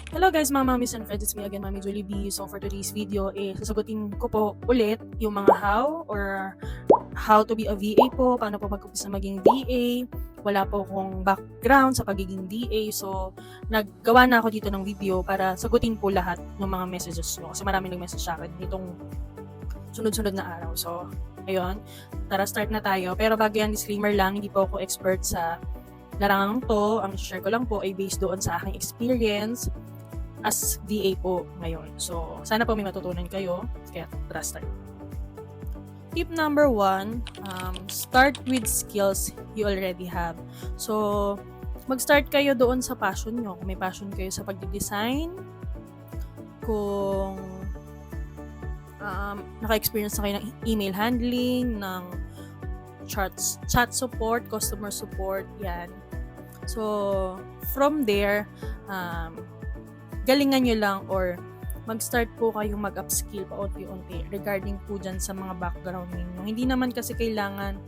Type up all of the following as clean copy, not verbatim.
Hello guys, mga mommies and friends, it's me again, Mami Julie B. So for today's video, sasagutin ko po ulit yung mga how to be a VA po, paano po mag-umpisa maging VA. Wala po akong background sa pagiging VA, so naggawa na ako dito ng video para sagutin po lahat ng mga messages nyo. Kasi marami nag-message sa akin nitong sunod-sunod na araw. So, ayun, tara start na tayo. Pero bago yan, disclaimer lang, hindi po ako expert sa larangang to. Ang share ko lang po ay based doon sa aking experience as VA po ngayon. So, sana po may matutunan kayo. Kaya, tara start. Tip number 1, start with skills you already have. So, mag-start kayo doon sa passion nyo. Kung may passion kayo sa pagdi-design, kung naka-experience na kayo ng email handling, ng chat support, customer support, yan. So, from there, galingan nyo lang or mag-start po kayong mag-upskill paunti-unti regarding po dyan sa mga background ninyo. Hindi naman kasi kailangan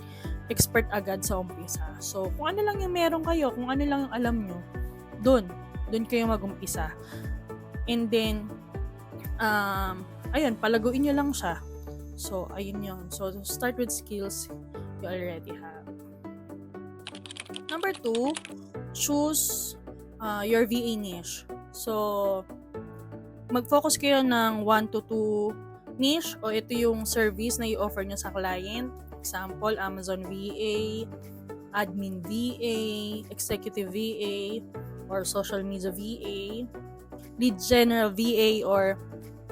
expert agad sa umpisa. So, kung ano lang yung meron kayo, kung ano lang yung alam nyo, doon kayo mag-umpisa. And then, ayun, palaguin nyo lang siya. So, ayun yun. So, start with skills you already have. Number 2, choose your VA niche. So, mag-focus kayo ng 1 to 2 niche o ito yung service na i-offer nyo sa client. Example, Amazon VA, Admin VA, Executive VA, or Social Media VA, Lead General VA, or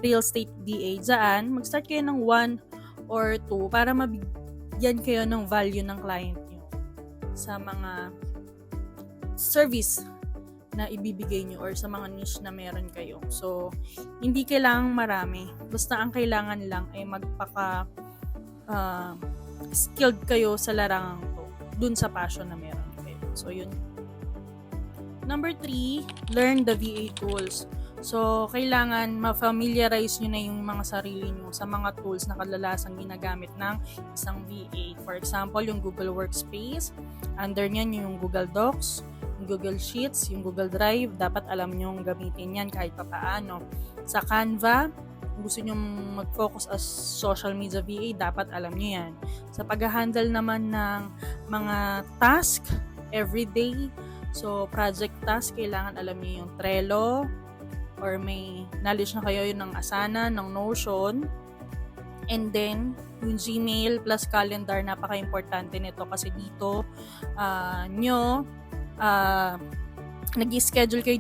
Real Estate VA. Diyan, mag-start kayo ng 1 or 2 para mabigyan kayo ng value ng client nyo sa mga service na ibibigay nyo or sa mga niche na meron kayo. So, hindi kailangang marami. Basta ang kailangan lang ay skilled kayo sa larangang to, dun sa passion na meron kayo. So, yun. Number 3, learn the VA tools. So, kailangan ma-familiarize nyo na yung mga sarili nyo sa mga tools na kadalasang ginagamit ng isang VA. For example, yung Google Workspace. Under nyan yung Google Docs, yung Google Sheets, yung Google Drive. Dapat alam nyo gamitin yan kahit papaano. Sa Canva, kung gusto nyo mag-focus as social media VA, dapat alam nyo yan. Sa pag-handle naman ng mga task everyday, so project task, kailangan alam nyo yung Trello, or may knowledge na kayo yun ng Asana, ng Notion. And then, yung Gmail plus calendar, napaka-importante nito kasi dito nag-schedule kayo